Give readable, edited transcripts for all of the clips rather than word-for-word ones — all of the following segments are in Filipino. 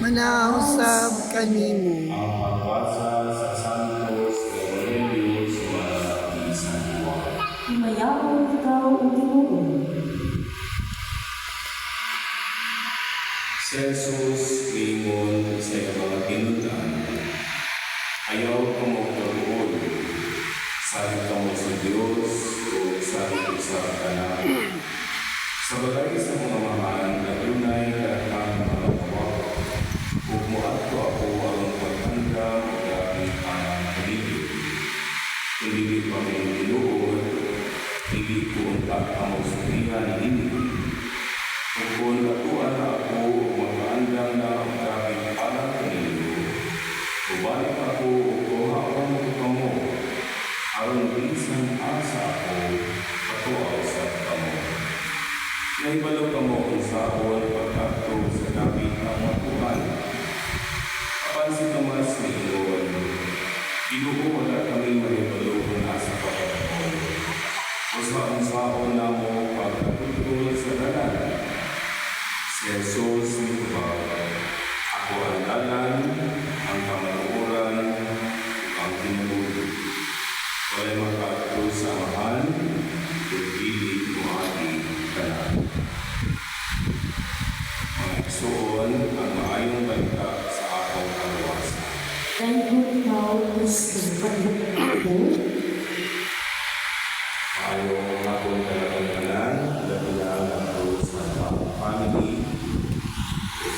Manausap kanimo. Ang pagbasa sa Santos Evangelio sa isang buwan. Himayamon ikaw o Ginoo. Si Jesus lingon sa mga tinudan, ayaw ko mo karoon, sabi ka mo sa Diyos o sabi ko sa kanan. Sa bagay sa mga mahal na dunay karatang mga tawag, bumuat ko ako ang pagtanda magiging ang paligid. Hindi pa may giluod, hindi ko ang kamusulihan hindi. Kung natuan na ako magkaandang na ang traffic para kanilo, bubalik ako o kuhaon ko mo, aron bisan asa ako, patuaw sa kamo. Naibalo ka mo kung saan pagkakto sa gabi ang matuan. Apan si Tomas ni Iloan, Ginoo wala kami maibalo kung nasa kapatapon. O saan na mo pagkatutol sa dalan. Si Jesus ni Tubag, ako ang dalan, ang kamanuoran, ang tinulog. Wala'y magkakto sa mahal, pagpili kumati ka na. Mga igsoon ang maayong balita sa atong kalawasan. Thankful ikaw, Kristo, pagbukas ko. Maayong atong kalagalan, labilang ang Diyos ng mga family,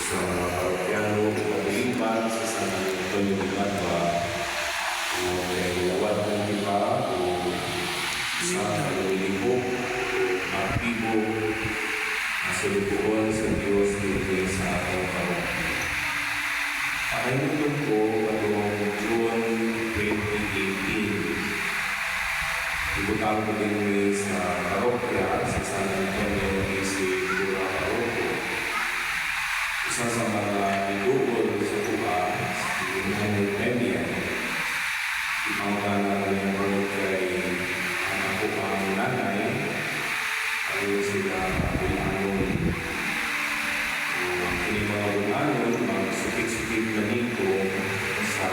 sa mga parokyano, pag-iipan, sa sanang pag-iipan ba, kung may lawat ng iba, kung sa kalulibok, aktibo, nasulubuan sa Diyos dito sa atong parokya. Pakainutin ko patungong June 2018. Ibutang ko din sa parokya sa San Antonio Isip Dura Paroko. Isa sa mga idugol sa tuwa sa Ginong Premian. Ipangkan natin ang parokya ay ang ako pang nanay. Ayaw sila kapilanon. Ang mga bunanon, mga sukit-sukit na nito sa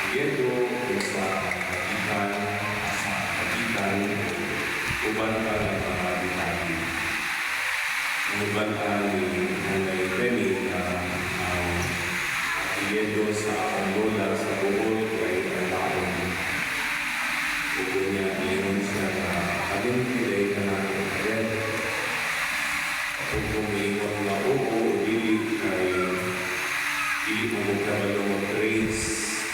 Pieto, sa Kapitan, sa Kapitan, uban ka ng mga binati. Ang uban ka ni Nanay Remy na Pieto sa Angola, sa Bohol, kay Kalaon. Upo niya, iyon siya na alin pilay ka natin karet. Kung kumiingon na upo, dili kay dili mo magkabalo mag-grace.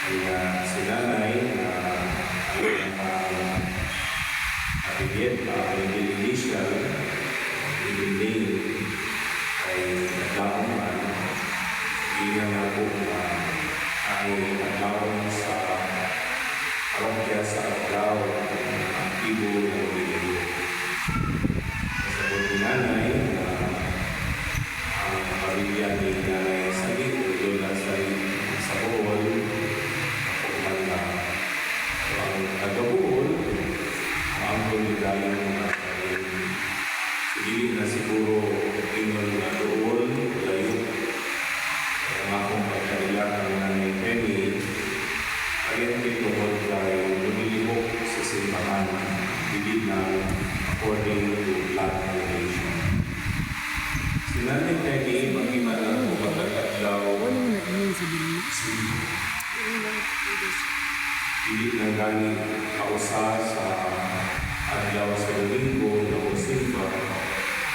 Kaya si nanay na ang kapilid na ang initial, name ay naglaman. Hindi na po na ay naglaman sa parokya sa Aglaw ng aktibo ng Bidyo. Sa nanay na ang pamilya ni Nanay Sagit, doon na sa Bohol, napunan na ang taga-Bohol, ang pagdidayang mga hindi na siguro ingon na doon, layo. Kaya nga kung pagkailangan ng Nanay Penny, ayun kitungod tayo lumilibok sa simbahan, hindi na according to blood donation. Si Nanay Penny, mag-imalang o magkakadlaw, hindi na gani kausa sa adlaw sa Domingo na Osimba,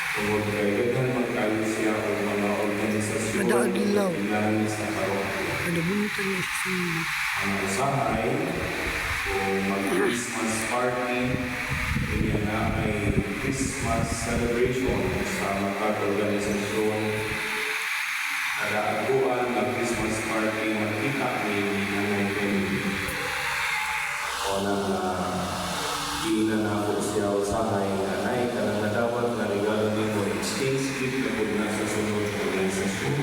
tungod kay daghan magkayo siya o mga organisasyon ilan sa parokya. Ang usahay o mag-Christmas party, kanya na ay Christmas celebration sa matag organisasyon. Kadaaguan ang Christmas party makita ni Nanay Penny. O nang ginanako siya usahay, Nanay, kanang nadawat na regalo ni mo, exchange gift na po na sa sunod organisasyon.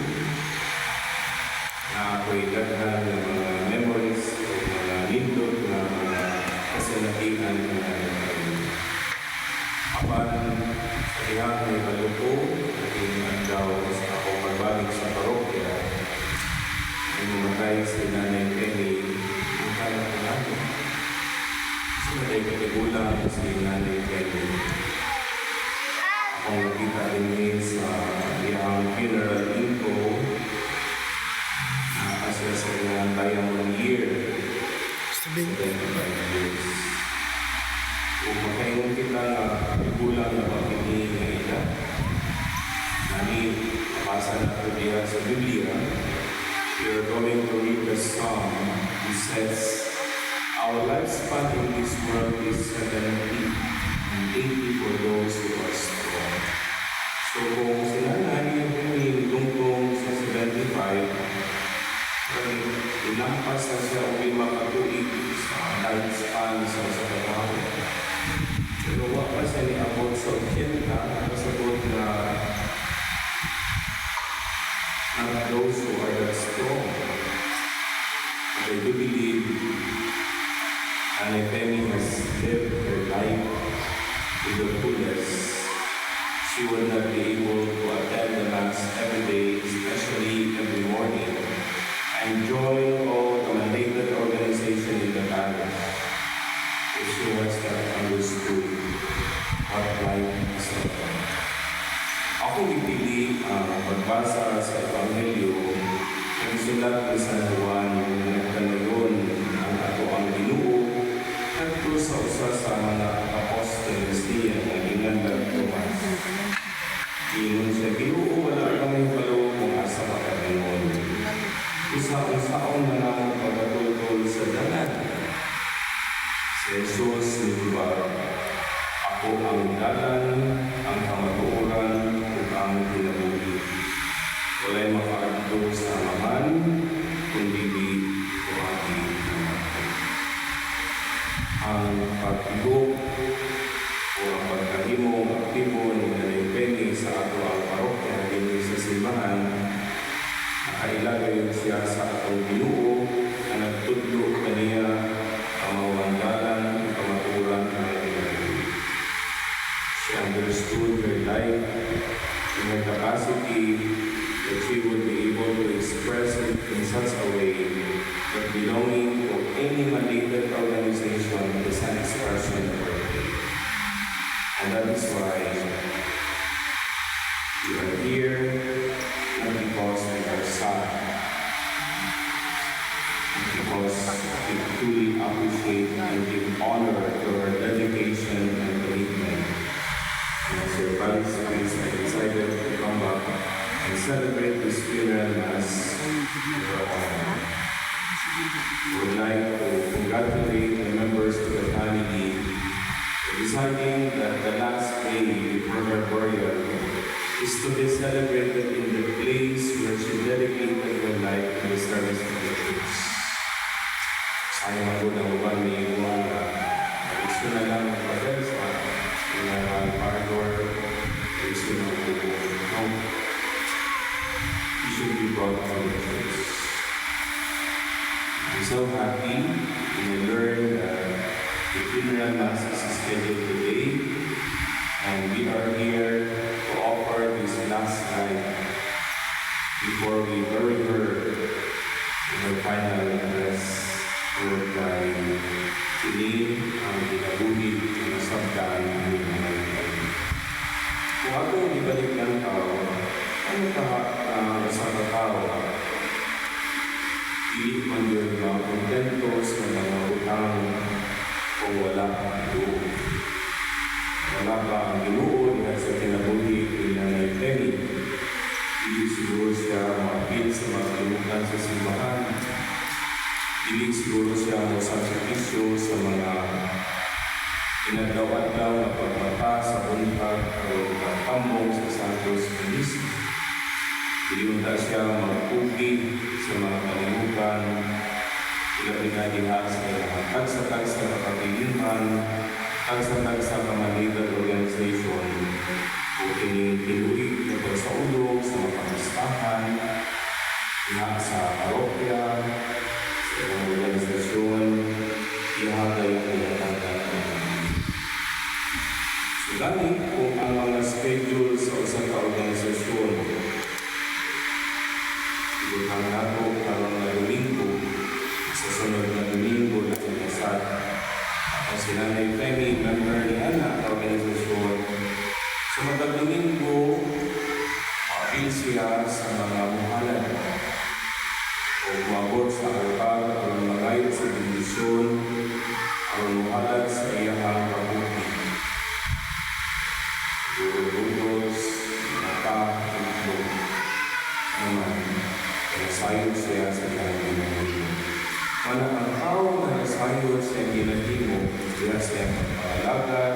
Na ako'y daghan ng mga memories o mga nindot na mga kasinatihan na apan sa dihang may kalupo, natin daw sa ako pagbalik sa parokya, ay mamatay si Nanay Penny, ang kaya ko natin. Kasi natin katigulang si Nanay Penny. Akong nakita rin sa dihang funeral info, nakasya sa ilang tayang 1 year, 75 years. Kung makaingon kita na kulang na pagkini na ila, nani nabasa natin diya sa Biblia, we are going to read the psalm. It says, our lifespan in this world is 70 and 80 for those who are strong. So kung sila nani yung tungtong sa 75, ilampas na siya o makatuig sa lifespan sa katao. Pero wala pa siya niabot sa 80, nakasabot na not those who are that strong. But I do believe Nanay Penny has lived her life to the fullest. She will not be able to attend the Mass every day, especially every morning, and join all the mandated organization in the parish. If she was not understood what life is like. Ako ipili ang pagbasa sa Ebanghelyo ng sulat ni San Juan na nagkanayon ang ato ang Ginoo at sa usa sa mga apostoles niya na ginandang Tomas. Ingon siya, Ginoo, wala kami palo kung asa makagayon. Isaon-saon na namang pagkatultol sa dalan. Si Jesus nagbar, ako ang dalan, ang kamatuoran, ug ang kinabuhi. Walay makaadto sa amahan, kundi ko aking namatay. Ang pagtibok o ang pagkahimong aktibo ni Nanay Penny sa ato ang parokya din sa simbahan, nakailagay siya sa atong Ginoo na nagtudlo kaniya ang mawanggalan, kamaturan ng kinabuhi. She understood her life in her capacity that she would be able to express it in such a way that belonging to any mandated organization is an expression of her faith. And that is why we are here, not because we are sad, but because we truly appreciate and give honor to her dedication and commitment. And as your brothers and sisters are excited to come back and celebrate this funeral Mass with her honor. We would like to congratulate the members of the family for deciding that the last day before her burial is to be celebrated in the place where she dedicated her life to the service of the Church. Sayang ako na uban ni Iwan na gusto na lang mag-pasel sa mga pardor, gusto na ako. You should be brought to the Church. I'm so happy when I learned that the funeral Mass is scheduled today, and we are here to offer this last rite before we bury her in her final rest, followed by Celine ang kinabuhi na nasabdaan ng mga ito. Kung atong ibalik ng tao, ano sa tao? Hindi man yun mga kontento sa mga utang kung wala ang Ginoo. Wala pa ang Ginoo dahil sa kinabuhi ni Nanay Penny. Hindi siguro siya makapit sa mga kalimutan sa simbahan. Hindi siguro siya masasakisyo sa mga inadlaw-adlaw na pagmata sa buntag Handa siya magpugi sa mga kalimutan, ilabi na diha sa ilang tagsa-tagsa na kapilihan, tagsa-tagsa na legal organization, o kinikiluig ito sa ulo, sa mga pamistahan, diha sa parokya, sa ilang organisasyon, ihagay ang ilang tagsa. So, dahil kung ang mga schedule sa isang ka-organisasyon, ibutang nato karong na Domingo, sa sunod na Domingo na sinasad. Ang sinanay Femi, member ni Ana, organisasyon. Sa mga Domingo, apil siya sa mga muhalan o umabot sa alpag o magayon sa divisyon o muhalan sa iyahang kabuhi. Siguro-lugos, nakakitlo naman. Nasayod siya sa kanyang ginahimo. Manang tao na nasayod sa ginahimo, diya siya pagpaalagad,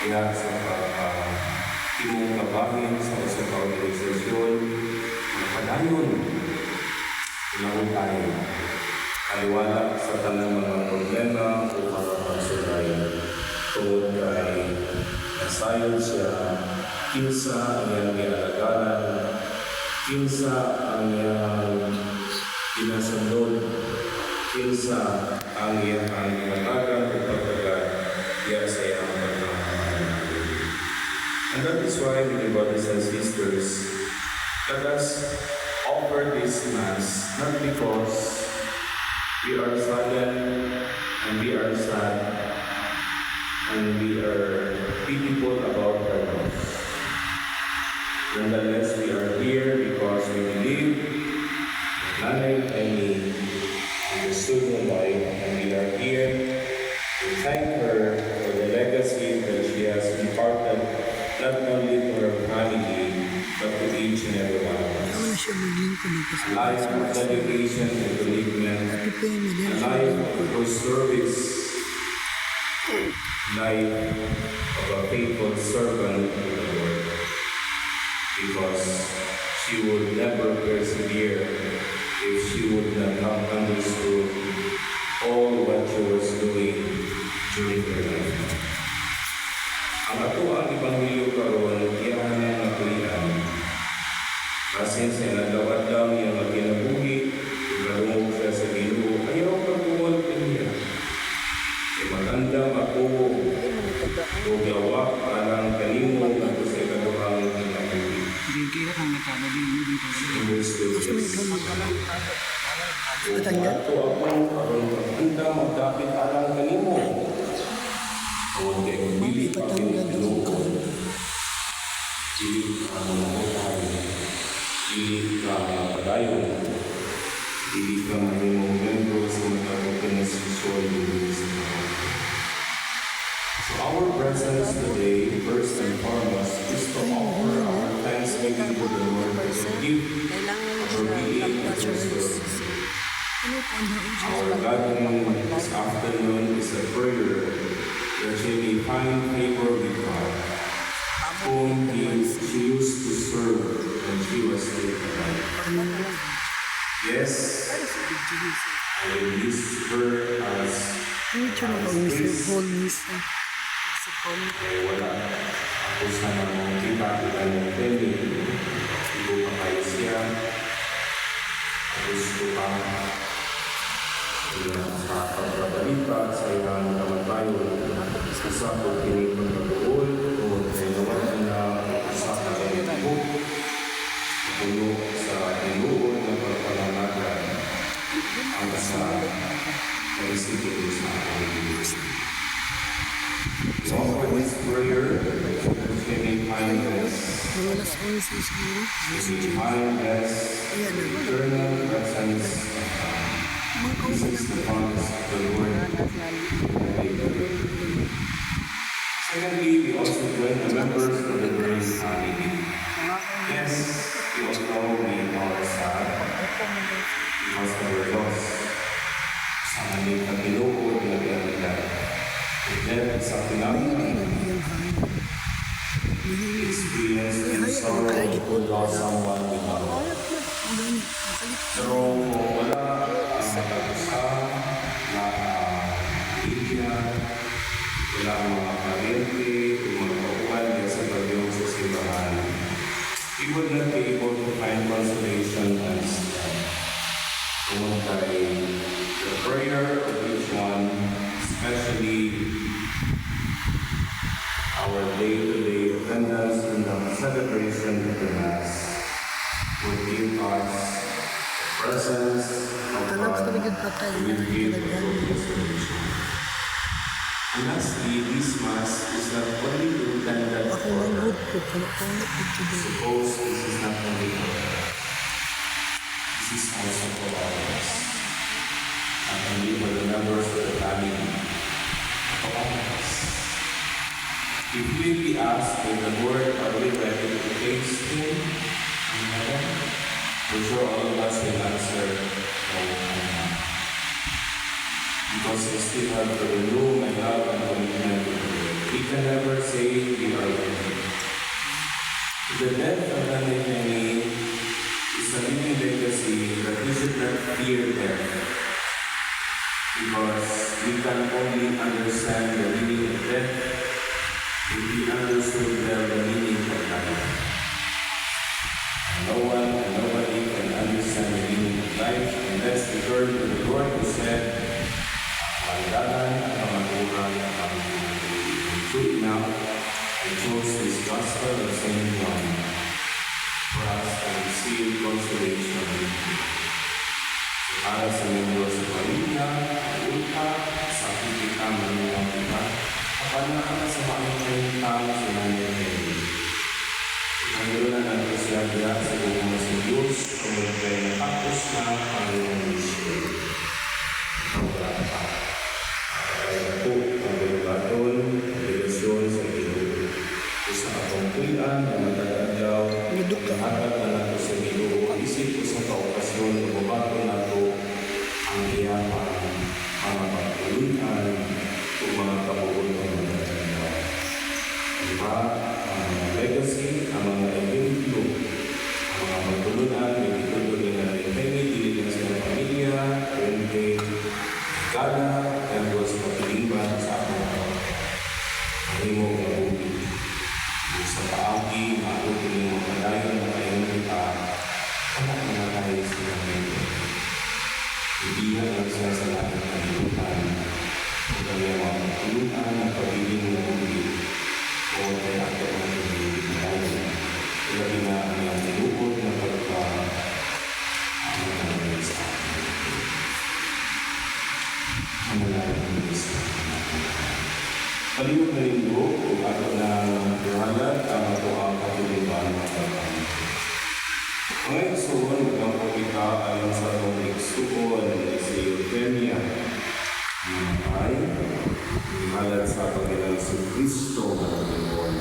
diya sa pagtimong kabahin sa isang organisasyon, magpadayon, tinawag tayo, kaliwala sa tanang mga problema o mga pagsulayan. Tungod kay nasayod siya, kinsa ang iyang ginalagalan, kinsa ang iyang pinasandod, kinsa ang iyang ginagagan o pagkagat, diya sa iyang pagkakamahalan. And that is why, dear brothers and sisters, let us offer this Mass not because we are saddened and we are sad and we are pitiful about our loss. Nonetheless, we are here because we believe that Nanay Amy understood her life, and we are here to thank her for the legacy that she has imparted not only to her family, but to each and every one of us. Ako na siya maglingko dito sa A life of dedication and commitment, a life of service, life of a faithful servant to the Lord. Because she would never persevere if she would not have understood all what she was doing during her life. Ang ato ang Ebanghelyo karon iyahan ng natulian. Kasi sa nagawad lang yung magkinabuhi, ikalungog siya sa Ginoo, ayaw pagkuwal ka niya. Magandang ako o gawak alang kanimo ato sa ikaduhang kinabuhi. Kira kang nagkabali mo dito. O ato akong aron maganda magdapit alang kanimo. O kay pili pa Ginoo. Dili ka mamuhay. Dili ka mapadayon. Dili ka mahimong membro sa mga organisasyon dito sa mga. So our presence today, first and foremost, is to offer our thanksgiving to the Lord for the gift of our being and our service. Our gathering this afternoon is a prayer that she may find favor with God, whom she used to serve when she was still alive. Yes, I will use her as priest. Kaya wala ako sa mga kita ng Femi, ibo pa kayo siya, gusto pa sa pagbabalita sa iyang kamatayon, isa ko pinipagpatuol o kailangan na isa ka ganito, puno sa inuod na pagpalalagan ang sa pag-isipin sa aking. So offer this prayer that she may find rest. She may find rest in the eternal presence of God. This is the promise of the Lord. Secondly, we also join the members of the Grace family. Yes, we all know we are sad because of our loss. Sa aming kapinuod na realidad. Death is a phenomenon. Experience in sorrow to lose someone we love. Pero kung wala ang matag-usap na media, wala ang mga parente o mga kauban din sa bagyong sa simbahan, we would not be able to find consolation and strength. Kumuntay, the prayer of each one, especially our day-to-day attendance in the celebration of the Mass, would give us the presence of Alam sa God taligid patay. with the gift of consolation. And lastly, this Mass is not only intended Ako for lang her. good ko. Pangit dito din. Suppose this is not only for her. This is also for others. Not only for the members of the family, but for others. If we be asked by the Lord, are we ready to taste Him in heaven? For sure all of us will answer, no, I'm not. Because I still have to renew my love and commitment to the Lord. We can never say we are ready. The death of Nanay Penny is a living legacy that we should not fear death. Because we can only understand the meaning of death if we understood well the meaning of life. And no one and nobody can understand the meaning of life unless we turn to the Lord who said, "Pagdalan at pamaguran at pamaguran." And true enough, I chose this gospel of St. John for us to receive consolation. So para sa miyembro sa pamilya, ulta, sa kita manila kita, kapag nakakasama ang kayong sa nanay kayo. Ang ganoon na natin siya biya sa buong sa Diyos, kung kayo natapos na ang iyong mission. Ikaw pa. Kaya po, ang ganoon, obligasyon sa iyo. Sa atong tuyan na matagagyaw, hatag na nato sa iyo, isip ko sa kaokasyon, bumato nato ang iyapang mga pagtulunan o mga kabuod ng matagagyaw. Diba, ang mga legacy, ang mga evento, ang mga pagtulunan, may ituloy na rin dili na sa pamilya, rente, gala, and was pagtiliban sa atong mahimong mabuti. Sa paagi, maabutin yung mga padayon na kayong kita, anak na tayo sa mga ibihan lang siya sa lahat ng kalimutan, o kanyang mga pagtulutan at pagiging mabuti, o kaya ako ang pagiging padayon. Ilabi na ang iyong tinukod na pagka-amin sa akin. Manalangin ang isa. Kalimutan na rin po, kung ato na buhalat, ang ato ang katuliban ng pagkakas. Ang igsuon, magkampo kita ayon sa atong igsuon na si Eugenia. Mga ay, buhalat sa Panginoon sa Kristo na Panginoon.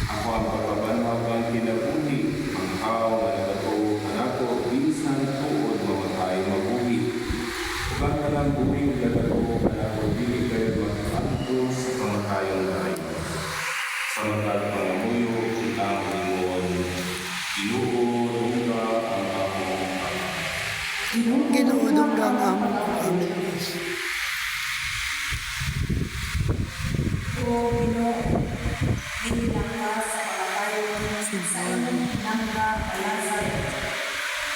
Ako ang pagkabanhabang kinabuhi, ang tao na nagatuo anako, minsan tuod mamatay mabuhi. Kung ka lang buhi, nagatuo anako, dili kayo magkanto sa pamatayang lahat. Samantala pangamuyo, ang ingon, inuod, ang among Ginuudog ka ang among Panginoon. O Ginoo, binilang ka sa pagkakaroon sa iyong nangga kalasay.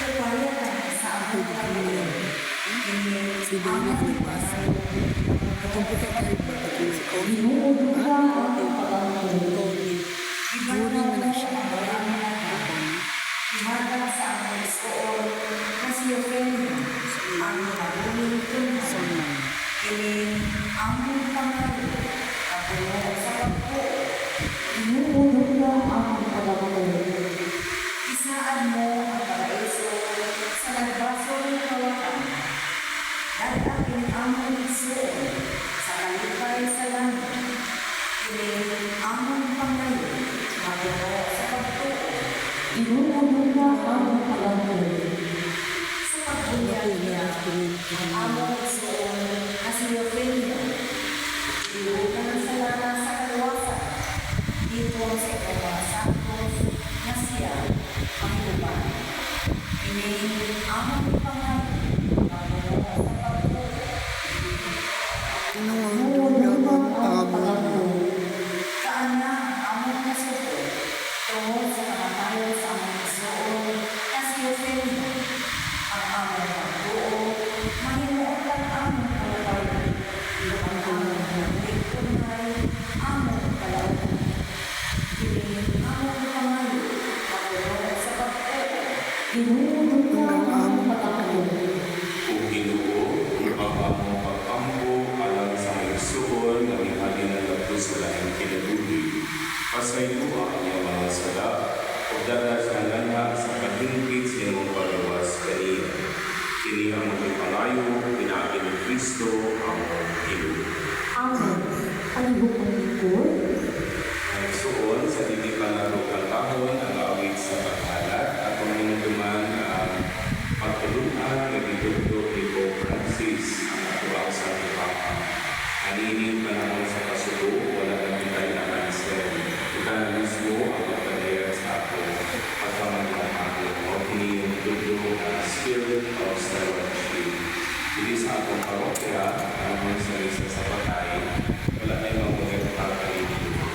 Kaya ka sa among Panginoon. Si Dona Alibasa. Atong puta tayo ba? Atong si Connie. Ginuudog ka ang among pagkakaroon. Boring na siya. Imaga sa among iskoon, kasi yung ang nabuling tunay. Kiling among pangalan, kapuno sa pagpo. Inuudog ka ang pagkakaroon. Isaan mo ang paraiso sa nagbaso ng kawakan. Dadakin among iskoon sa kalipay sa langit. Kiling among pangalan, kapuno sa pagpo. Inuudog ka ang pagkakaroon. Sa pagbunyag niya, ang among iskoon kasi yung inuugan sa lana sa kaluwasan. Dito sa ikong mga santos na siya ang inuban. Ini among ito ang iyang mga sala, o daras ang lanha sa kahingkit sa iyong pagawas kanina. Kini ang mga palayo, pinagi ni Kristo ang Ginoo. Amen. Alihok ang lingkod. Nagsuon sa hindi panalo kahon ang awit sa paghalat at kung minutuman ang pagtulungan ng Dr. Nico Francis ang atuang sa Papa. Anining panahon sa kasulo, wala nang kitay na kanser. Ika na mismo ang pagkadayat sa ako at pamaglang ako o kiniyong tulo na spirit of stewardship. Hindi sa akong parokya, ang sa isa sa patay, wala na yung mga pagkakalito.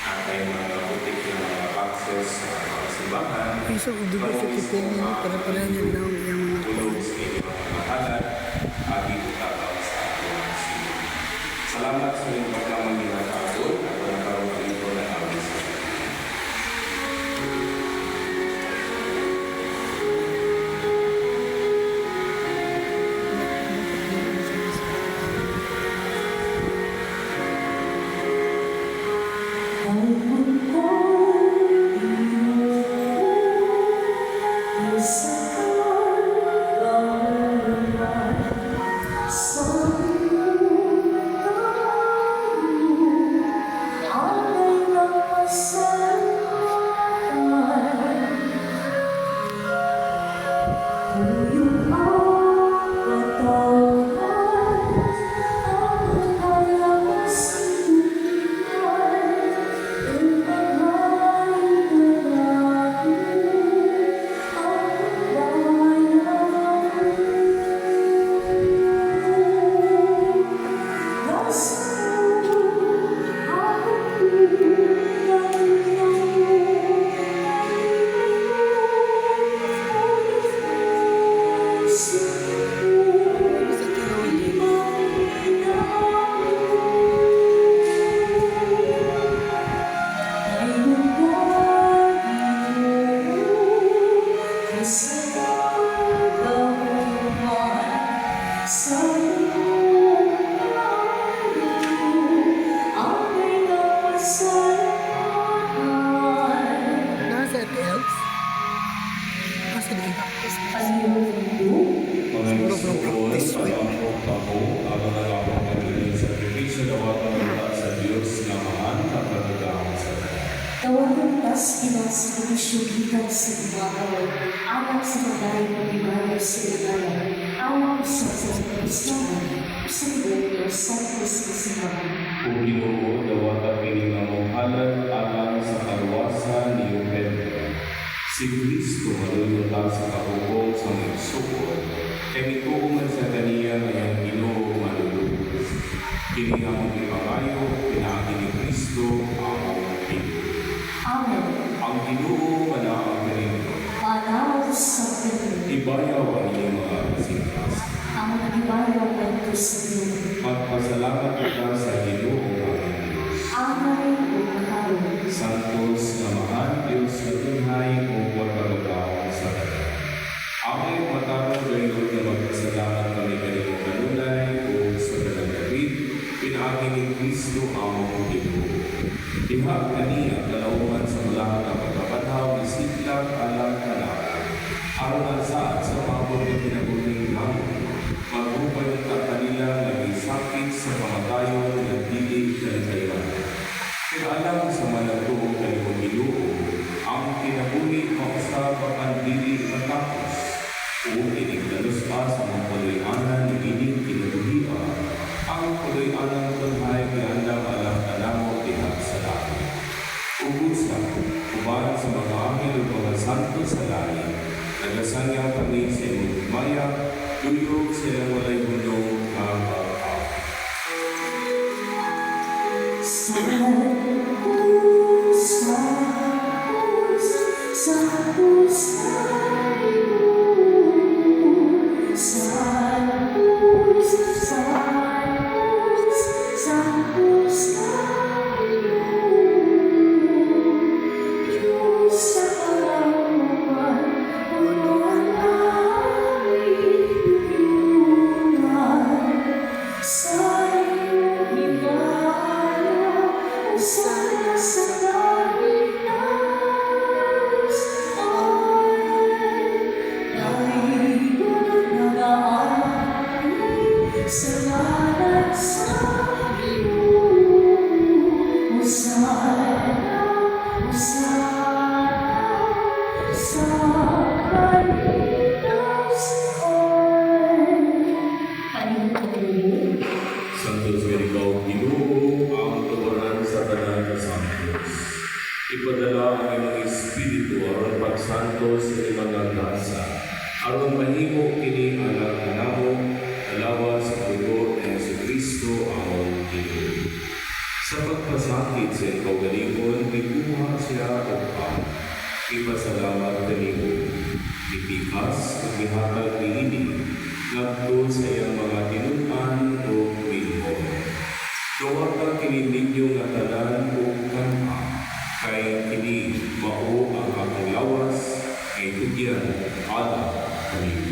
At ay mga putik na mga boxes sa mga simbahan, Piso ko dugo sa tipin niya, para niya daw yung mga tulong sa inyong mga mahalat, agi utakaw sa ating sila. Salamat sa inyong pagkamang ginatapon at nagkaroon ang ito na namin sa nasa else. Nasa di mga isuon, pag-angkok ako ang nagawang sa sakripisyo na watang mula sa Diyos na mahal na pagkakang sa Tawagan tas kinasakripisyo gikan sa ibagaw, anak sa pagdaring pag-ibagaw sa ibagaw, anak sa pagkakislaman, sa ibagaw sa pagkakislaman. Kung Ginoo, dawata pining among halad alang sa kaluwasan ni Pedro. Si Kristo malululang sa kahugong sa mga sukod, kay mituungan sa kaniya ngayong Ginoo malulubos. Kini among ipangayo, pinaagi ni Kristo ang Ginoo. Amen. Ang Ginoo manaang kanino, Manaw sa Pilipinas, ibayaw ang iyong mga kasingkas. ang nagibayaw ng Kristo, Magpasalamat kita sa Ginoo ang Diyos. amay o makaroon. Santos na mahal Diyos na tunhay o pagkagawang sa kanya. Amay matarong gayod na magpasalamat kami kanino kanunay o sa kanagawid, pinaagi ni Kristo ang Ginoo. Diha kaniya kalauman sa mulahan ng pagkapataw ni Siklag alang kanakan. Aron ang saan sa mabot ng pinaguling hangin, magupay ang kanila nagisakit sa pamatayon na dili kanitayan. Pero alam sa malatuong kalimong Ginoo, ang kinabuhi mausap ang dili matapos. O inigdalos pa sa mga puloy-anan ni ining kinabuhian, ang puloy-anan tunhay kiandang alam kanamo diha sa langit. Ubusa, uban sa mga anghel o mga santo sa langit, nagasanyaw kami sa imong himaya, tuyog sa iyong walay hulong nga pag-aw. Sa Ipadala ang imong Espiritu aron pagsanto sa imong nagdansa. Aron mahimo kini alang anamo, alawa sa dugo ni Jesucristo among Ginoo. Sa pagpasakit sa kaugalingon, gikuha siya og pan. Ipasalamat kanimo. Ipikas ug gihatag niini ngadto sa iyang mga tinud-an ug mingon. Gawata kini ninyo nga tanan ug kanha, kay kini mao ang akong lawas kay tugyan ala kanimo.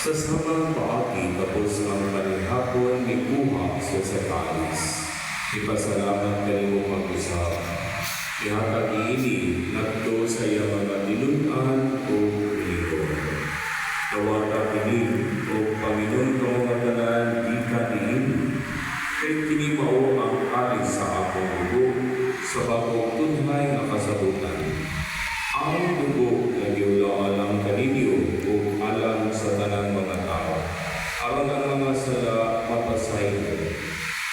Sa samang paagi tapos ang panihapon gikuha siya sa kalis. Ipasalamat kanimo mag-usap. Ihatag niini ngadto sa iyang mga tinud-an o mingon. Gawata kini o Panginoon ka mga tanan ika niini. Kay kini mao ang kalis sa akong dugo sa bagong tunhay nga kasabutan. Ang dugo nga giulaan kaninyo o alam sa tanang mga tao. Aron ang mga sala mapasaylo.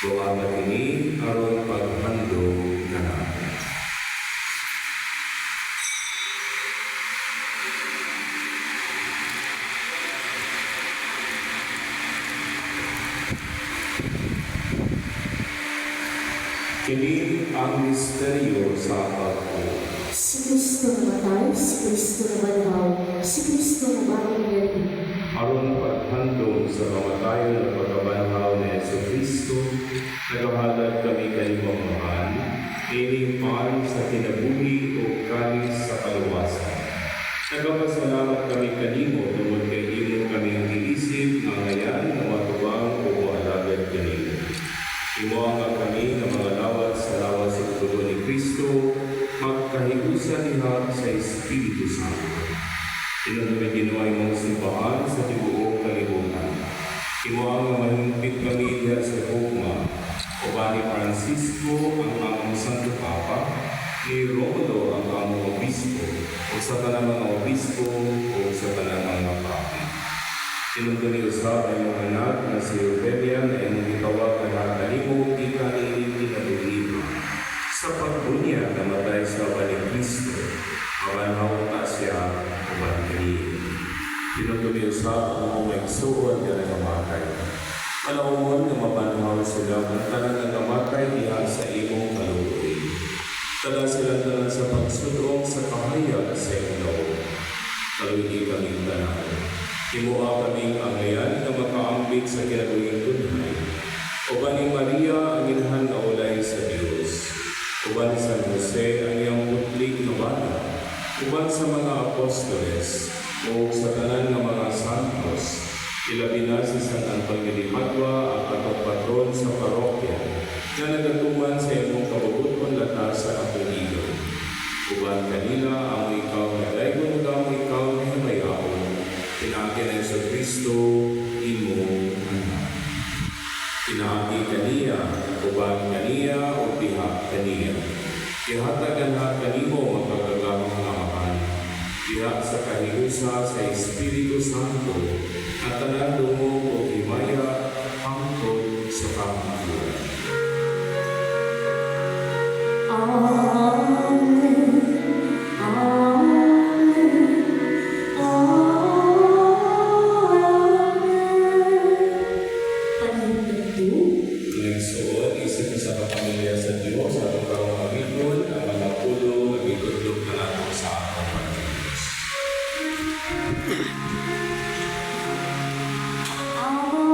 Gawata kini aron paghandog na. Kini ang misteryo sa pagbuo. Si Kristo namatay, si Kristo nabanhaw, si Kristo nabagong galing. Aron paghandog sa kamatayon at pagkabanhaw ni Jesucristo, nagahalad kami kanimong mahal, ining pan sa kinabuhi o kalis sa kaluwasan. Nagapasalamat kami kanimo tungod kay imo kaming giisip nga ngayon na matubang o alagad kanimo. Imuanga kami ng mga lawat sa lawas sa dugo ni Kristo, magkahigusan niya sa Espiritu Santo. Tinanong ginawa mong simbahan sa tibuok kalibutan. Imuanga mahimpit kami diya sa hukma, o ba ni Francisco ang among Santo Papa, ni Romulo ang among obispo, o sa tanang mga obispo, o sa tanang mga papi. Tinunto ni Usab ay mga anak na si Ophelia na iyong gitawag na nakanimo, ika niinig kinabuhiba. Sa pagbunya, namatay sa ni Kristo, mabanhaw ta siya, kumangkini. Tinunto ni Usab ang mga igsuon na namatay. Palaumon na mabanhaw sila, ang tanang na namatay niya sa imong kaluoy. Tala silang tanan sa pagsudong sa kahayag sa iyong loob. Kaluoy kaming tanan. Imuha kaming anglayan na makaambit sa kinabuhing tunhay. Uban ni Maria ang inahan na ulay sa Diyos. Uban ni San Jose ang iyang putlig na bata. Uban sa mga apostoles o sa tanan ng mga santos. Ilabi na si San Antonio de Padua ang katong patron sa parokya na nagatuman sa iyong kabubuton lata sa apelido. Uban kanila ang ikaw na daygon ang ikaw na himayao. Pinagi na Jesucristo, imo anak. Pinagi kaniya, ubang kaniya, o pihak kaniya. Ihatagan na kanimo magkagagamang namahan. Pihak sa kahiusa sa Espiritu Santo, at tanando mo o himaya hangtod sa kamaturan. Amen. Amen. Nagsuot, isip sa kapamilya sa Diyos, at ang karong amigon, ang mga pulo, nagitudlog na nato sa atong Panginoon. Amen.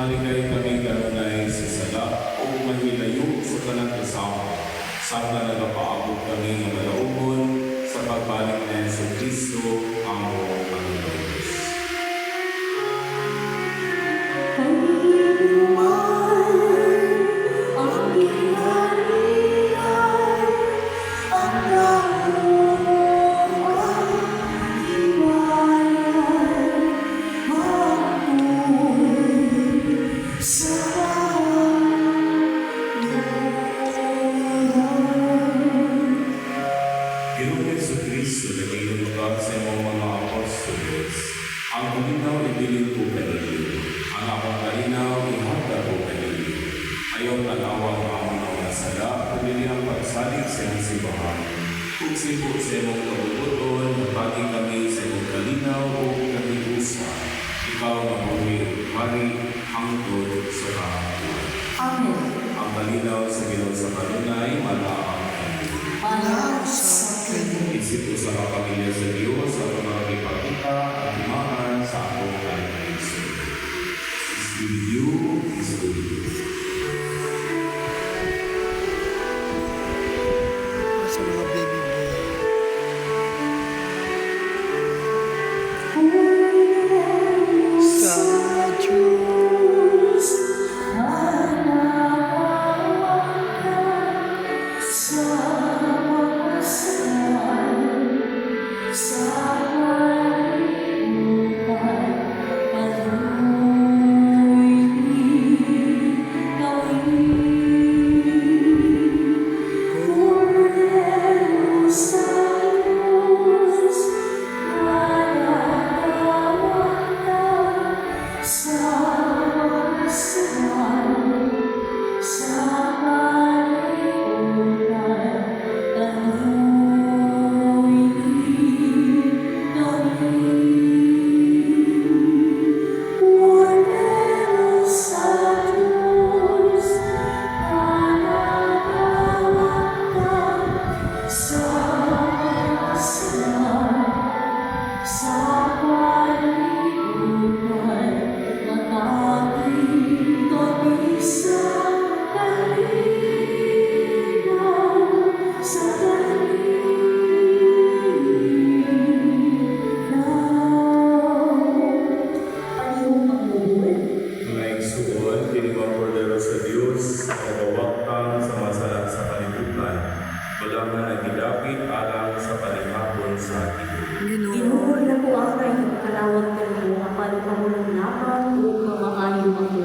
Maligay kami kanunay sa sala o mahilayo sa kanang kasama. Saka nagapaabot kami ng malaugon sa pagbalik na sa Kristo ang Panginoon. Ginoong sa Kristo na ginulog sa iyong mga apostolos, ang kalinaw ibilin ko kanili, ang akong kalinaw ihanda ko kanili. Ayaw tanawang ang mga sala, pumili ang pagsalig sa iyong simbahan. Kung sipo sa iyong kabubuton, napagi kami sa iyong kalinaw o katiusa. Ikaw na buhay, mari hangtod sa kahabuan. Amen. Ang kalinaw sa Ginoo sa kanunay, malaang Anak sa Kanya. isip ko sa kapamilya sa Diyos at mga ipakita at imahan sa akong Kristo. Is with you, is with you. Sa mga baby boy. Sa Diyos. Mga igsuon, kinibang kordero sa Diyos, nagawaktan sa masala sa kalibutan, wala nga nagidapit alang sa palihapon sa atin. Ginoo na po ang kayong kalawag ng mga palupamulang lapang o mamaayo ako.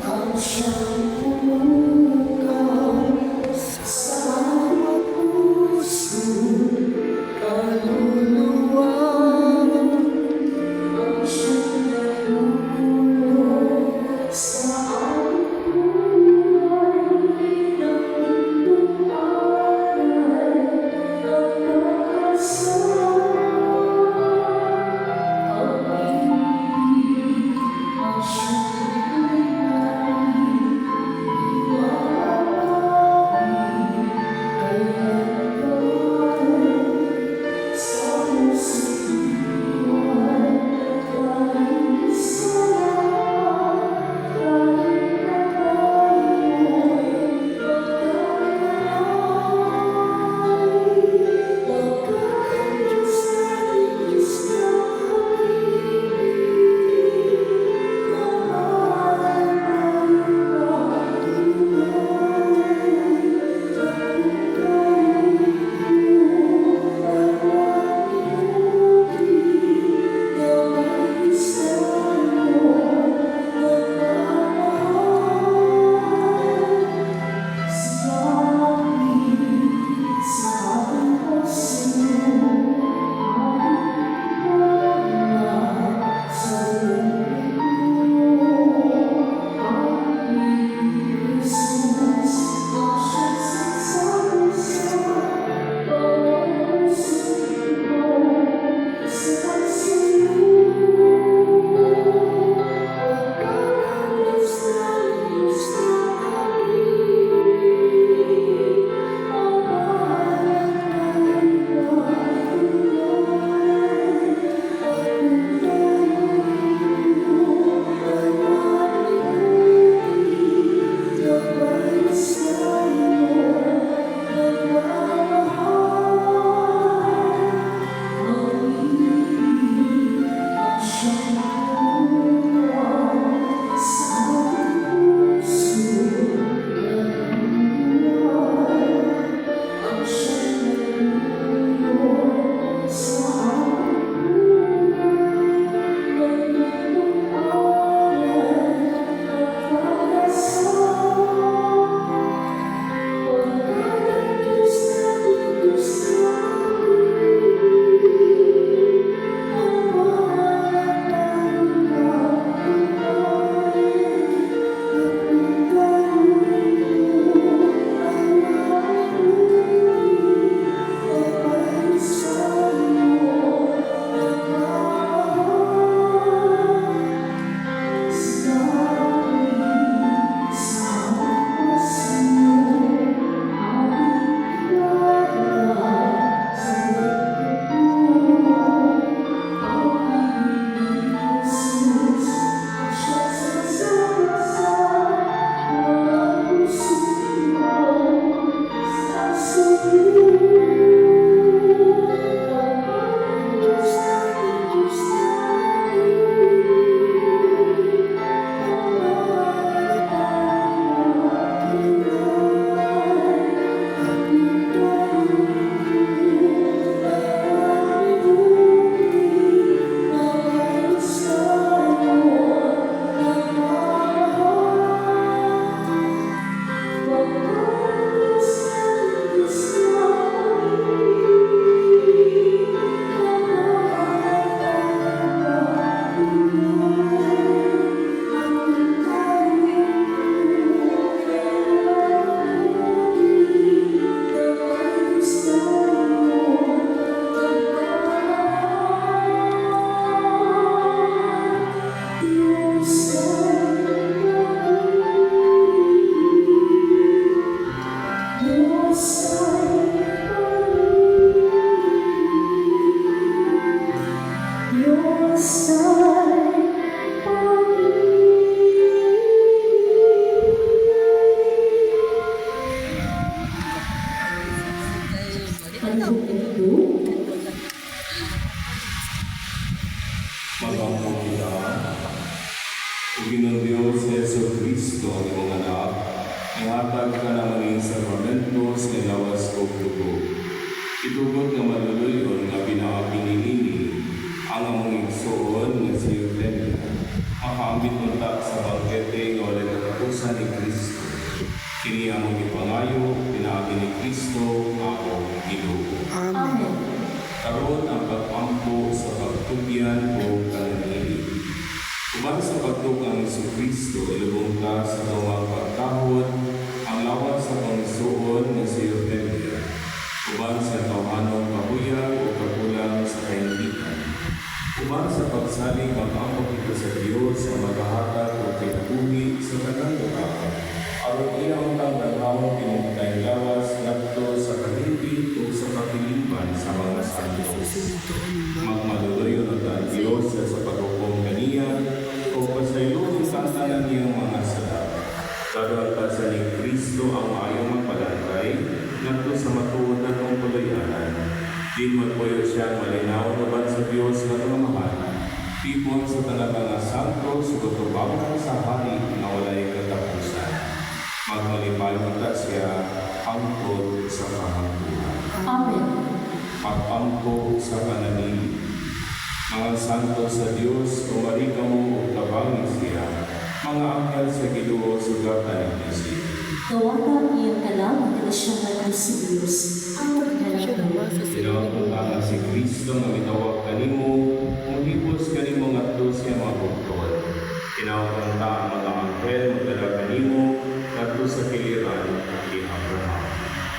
Ang siyang pumukaw sa bawat puso. ang imong anak, ihatag ka na maging sakramentos nga lawas o dugo. Itugot nga maluluyon nga pinaagi niini ang among igsuon nga si Eugenia. Makaambit unta sa bangkete nga walay katapusan ni Kristo. Kini among ipangayo, pinaagi ni Kristo, among Ginoo. Amen. Karon ang pag-ampo sa pagtugyan o kananili. Uban sa pagtugang ni Kristo, ilubong ka sa gawang pagkahon, ang lawas sa pangisuon na si Eugenia. Uban sa tawanong kahuyag o kakulang sa kaintikan. Uban sa pagsaling mag-ampo ito sa Diyos sa maghahatag o kinabuhi sa kanang lugar. Aron iyang kang nagawang pinagkay lawas nagto sa kalipit o sa kapilipan sa mga santos. Magmaluluyo na ang Diyos sa paghukom kaniya o pasayloon sa tanan niyang mga sala. Daruan ka sa ni Kristo ang maayong magpalangkay nagto sa matuod na ng tuluyanan. Di magpuyo siyang malinaw naman sa Diyos na tumamahan. Tipon sa tanang mga santos, gutubawang sa hari na walay katapusan. Magmalipay kita siya angkot sa kahangtuhan. Amen. Pag-ampo sa kananili. Mga santo sa Diyos, kumari ka mo o tabangin siya. Mga anghel sa Ginoo, sugatan ni Kristo. Tawagin iyong kalawang relasyon sa Diyos ang magdalagay. Sinawapuntangan si Kristo nga mitawag kanimo, muhipos kanimo nga to siya mabugtod. Kinawapunta ang mga anghel, magdala kanimo, nato sa kiliran ni Abraham.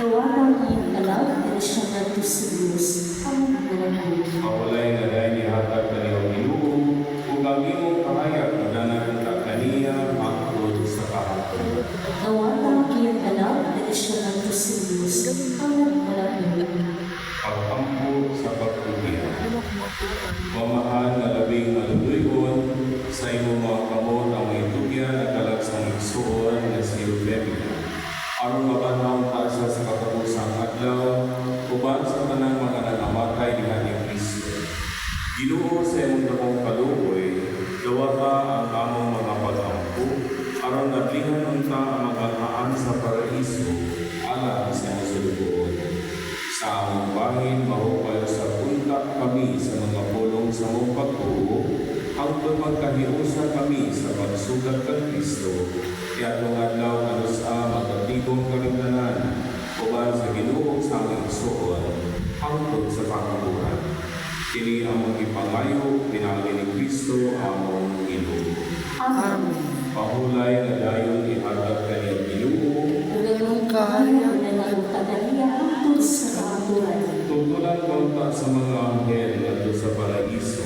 Tawagin iyong kalawang relasyon sa Diyos ang magdalagay. Mawalay na dahil nihatag kaniyong Ginoo, kung ang imong kahayag madanagan ka kaniya, makod sa kahapon. Tawagin iyong kalawang relasyon sa Diyos ang magdalagay. Pag-ampo sa pagtugyan. Mamahan na labing maluluyon, sa imong mga kamot ang may tugyan at kalag sa igsuon na si Eugenia. Aron mabanhaw ta siya sa katapusang adlaw, uban sa tanang mga nagamatay diha ni Kristo. Ginoo sa imong dakong kaluoy, dawa ka ang among mga pag-ampo, aron nablingan unta ang maganhaan sa paraiso, alang sa imong sulubuon. Sa among bahin, mahupayo sa punta kami sa mga pulong sa mong pagtuo, hangtod magkahiusa kami sa pagsugat kang Kristo, kayatong adlaw kanusa magkatigong kalimtanan, uban sa Ginoo sa among igsuon, hangtod sa pagkaburan. Kini among ipangayo, pinagi ni Kristo among Ginoo. Amen. Pahulay na dayon ihatag kaniyang Ginoo, Gagawin kaya na ng kadaliya hangtod sa kaburan. tutulan kaunta sa mga anghel ngadto sa paraiso,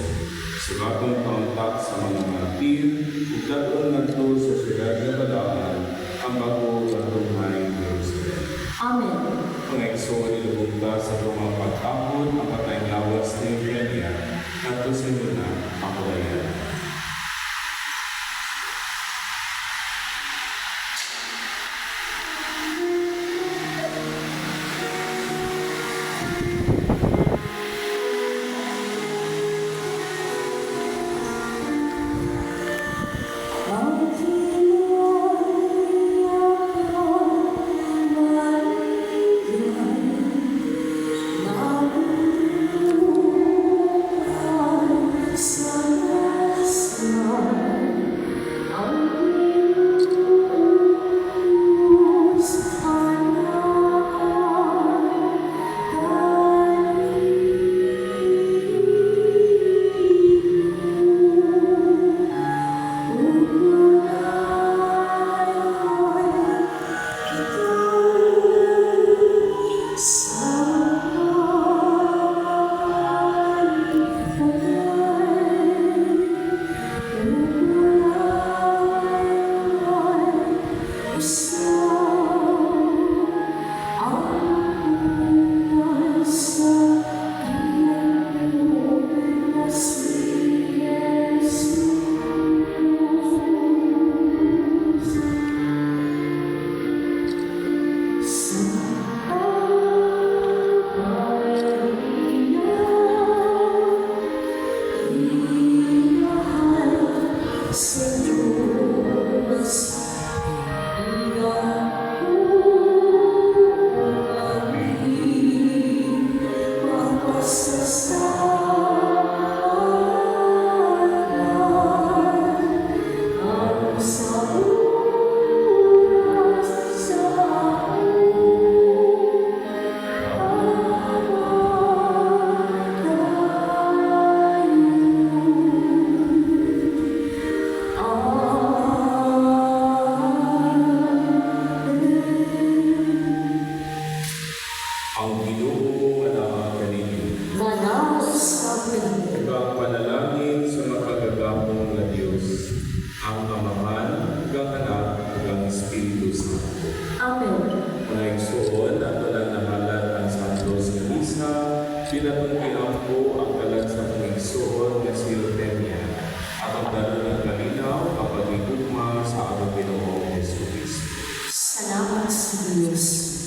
sugatan kaunta sa mga martir, ug daton ngadto sa siyudad nga balaan, ang bago nga tunghay Jerusalem. Amen. Ang igsuon ilubog ta sa mga pagtapon, ang patayng lawas ni Eugenia, ngadto sa muna ang kulayan. Bawat Kristo. Amen. Naigsuon ato lang nahalat ang Santos Misa, pinatungkihan po ang kalag sa pangigsuon nga si Eutemia, at ang danon ng kalinaw kapag igugma sa atong Pinoong Jesu Kristo. Salamat sa Diyos.